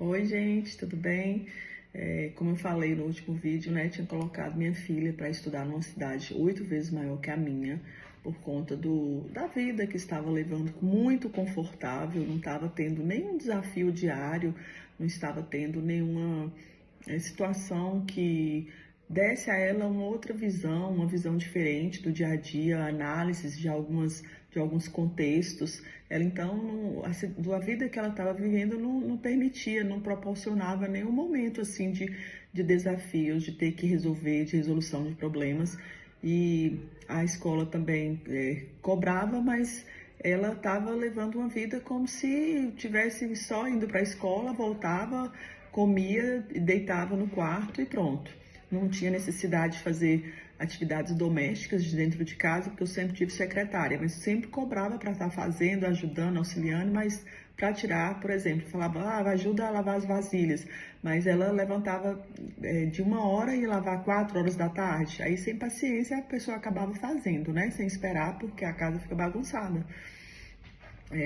Oi, gente, tudo bem? Como eu falei no último vídeo, né, tinha colocado minha filha para estudar numa cidade 8 vezes maior que a minha, por conta da vida que estava levando muito confortável, não estava tendo nenhum desafio diário, não estava tendo nenhuma situação que desse a ela uma outra visão, uma visão diferente do dia a dia, análises de alguns contextos. Ela então, a vida que ela estava vivendo não permitia, não proporcionava nenhum momento assim de desafios, de ter que resolver, de resolução de problemas. E a escola também cobrava, mas ela estava levando uma vida como se tivesse só indo para a escola, voltava, comia, deitava no quarto e pronto. Não tinha necessidade de fazer atividades domésticas de dentro de casa, porque eu sempre tive secretária, mas sempre cobrava para estar fazendo, ajudando, auxiliando, mas para tirar, por exemplo, falava, ajuda a lavar as vasilhas, mas ela levantava de 1 hora e ia lavar 4 horas da tarde, aí sem paciência a pessoa acabava fazendo, né, sem esperar, porque a casa fica bagunçada.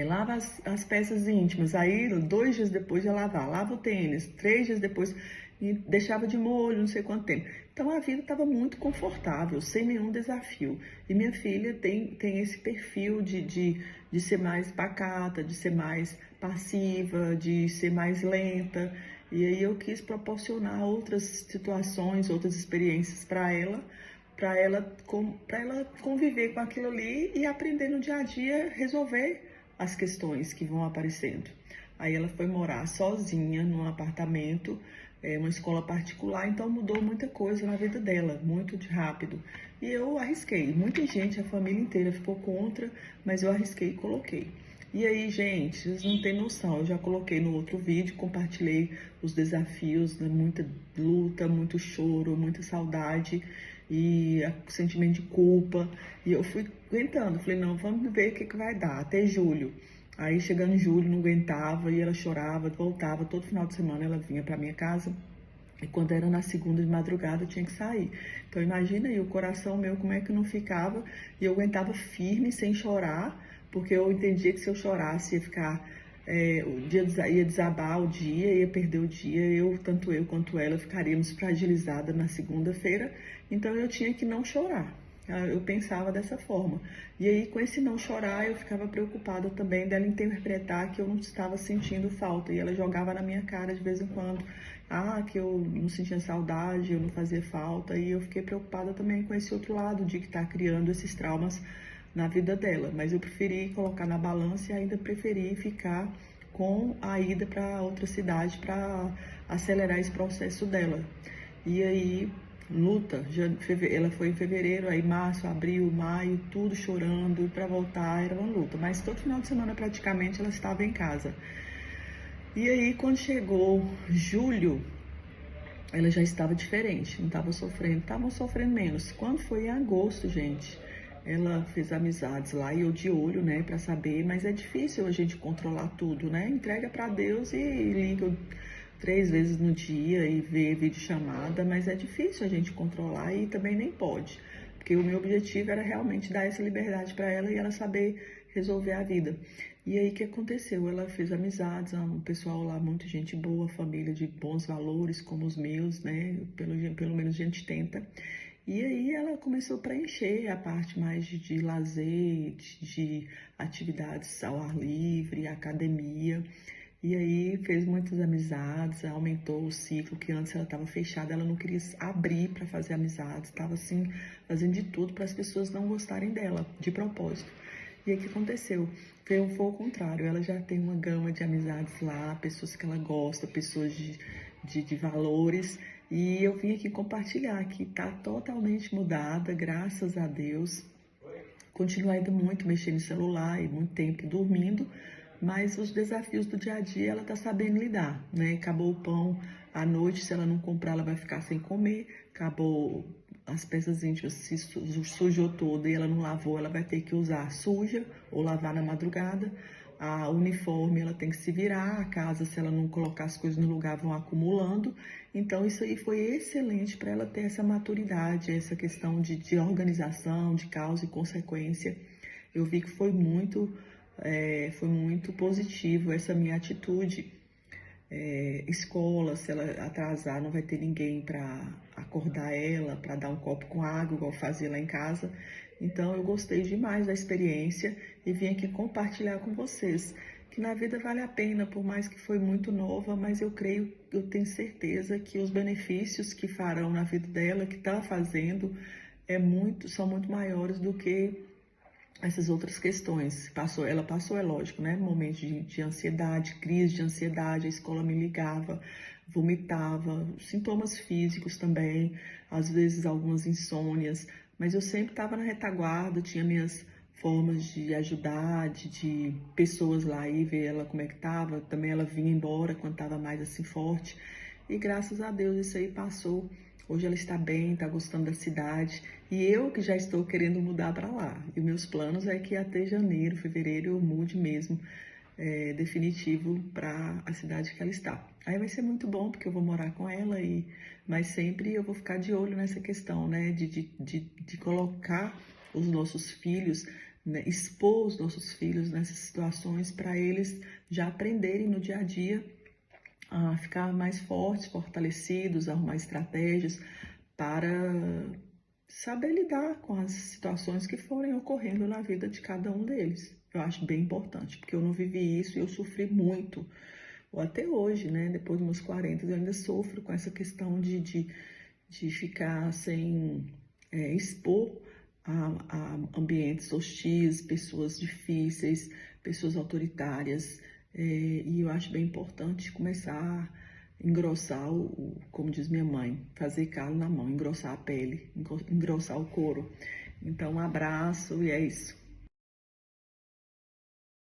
Lava as peças íntimas, aí 2 dias depois ia lavar, lava o tênis, 3 dias depois e deixava de molho, não sei quanto tempo. Então a vida estava muito confortável, sem nenhum desafio. E minha filha tem esse perfil de ser mais pacata, de ser mais passiva, de ser mais lenta. E aí eu quis proporcionar outras situações, outras experiências para ela conviver com aquilo ali e aprender no dia a dia resolver as questões que vão aparecendo. Aí ela foi morar sozinha num apartamento, uma escola particular, então mudou muita coisa na vida dela, muito de rápido. E eu arrisquei, muita gente, a família inteira ficou contra, mas eu arrisquei e coloquei. E aí, gente, vocês não têm noção, eu já coloquei no outro vídeo, compartilhei os desafios, né, muita luta, muito choro, muita saudade e sentimento de culpa. E eu fui aguentando, falei, não, vamos ver o que vai dar, até julho. Aí chegando em julho, não aguentava, e ela chorava, voltava, todo final de semana ela vinha para minha casa. E quando era na segunda de madrugada, eu tinha que sair. Então imagina aí, o coração meu, como é que não ficava, e eu aguentava firme, sem chorar, porque eu entendia que se eu chorasse ia ficar, o dia ia desabar o dia, ia perder o dia, tanto eu quanto ela, ficaríamos fragilizadas na segunda-feira, então eu tinha que não chorar. Eu pensava dessa forma. E aí, com esse não chorar, eu ficava preocupada também dela interpretar que eu não estava sentindo falta. E ela jogava na minha cara de vez em quando, que eu não sentia saudade, eu não fazia falta. E eu fiquei preocupada também com esse outro lado de que está criando esses traumas na vida dela. Mas eu preferi colocar na balança e ainda preferi ficar com a ida para outra cidade para acelerar esse processo dela. E aí, luta, ela foi em fevereiro, aí março, abril, maio, tudo chorando, e para voltar era uma luta. Mas todo final de semana praticamente ela estava em casa. E aí, quando chegou julho, ela já estava diferente, não estava sofrendo, estava sofrendo menos. Quando foi em agosto, gente, ela fez amizades lá e eu de olho, né, para saber, mas é difícil a gente controlar tudo, né? Entrega para Deus e liga 3 vezes no dia e vê videochamada, mas é difícil a gente controlar e também nem pode, porque o meu objetivo era realmente dar essa liberdade para ela e ela saber resolver a vida. E aí o que aconteceu? Ela fez amizades, um pessoal lá, muita gente boa, família de bons valores, como os meus, né? Pelo menos a gente tenta. E aí ela começou a preencher a parte mais de lazer, de atividades ao ar livre, academia. E aí fez muitas amizades, aumentou o ciclo, que antes ela estava fechada, ela não queria abrir para fazer amizades, estava assim, fazendo de tudo para as pessoas não gostarem dela, de propósito. E aí o que aconteceu? Foi o contrário, ela já tem uma gama de amizades lá, pessoas que ela gosta, pessoas de valores, e eu vim aqui compartilhar que está totalmente mudada, graças a Deus. Continua ainda muito mexendo no celular e muito tempo dormindo, mas os desafios do dia a dia ela está sabendo lidar, né? Acabou o pão à noite, se ela não comprar, ela vai ficar sem comer. Acabou as peças íntimas, se sujou toda e ela não lavou, ela vai ter que usar suja ou lavar na madrugada. A uniforme, ela tem que se virar, a casa, se ela não colocar as coisas no lugar, vão acumulando. Então, isso aí foi excelente para ela ter essa maturidade, essa questão de organização, de causa e consequência. Eu vi que foi muito positivo essa minha atitude. escola, se ela atrasar, não vai ter ninguém para acordar ela, para dar um copo com água, igual eu fazia lá em casa. Então, eu gostei demais da experiência e vim aqui compartilhar com vocês que na vida vale a pena, por mais que foi muito nova, mas eu creio, eu tenho certeza que os benefícios que farão na vida dela, que está fazendo, são muito maiores do que essas outras questões. Ela passou, é lógico, né? Momentos de ansiedade, crise de ansiedade, a escola me ligava, vomitava, sintomas físicos também, às vezes algumas insônias, mas eu sempre estava na retaguarda, tinha minhas formas de ajudar, de pessoas lá e ver ela como é que estava. Também ela vinha embora quando estava mais assim forte. E graças a Deus isso aí passou. Hoje ela está bem, está gostando da cidade. E eu que já estou querendo mudar para lá. E meus planos é que até janeiro, fevereiro eu mude mesmo, definitivo para a cidade que ela está. Aí vai ser muito bom porque eu vou morar com ela, mas sempre eu vou ficar de olho nessa questão, né? De colocar os nossos filhos, né? Expor os nossos filhos nessas situações para eles já aprenderem no dia a dia a ficar mais fortes, fortalecidos, arrumar estratégias para saber lidar com as situações que forem ocorrendo na vida de cada um deles. Eu acho bem importante, porque eu não vivi isso e eu sofri muito. Ou até hoje, né? Depois dos meus 40, eu ainda sofro com essa questão de ficar sem expor a ambientes hostis, pessoas difíceis, pessoas autoritárias. E eu acho bem importante começar a engrossar como diz minha mãe, fazer calo na mão, engrossar a pele, engrossar o couro. Então, um abraço e é isso.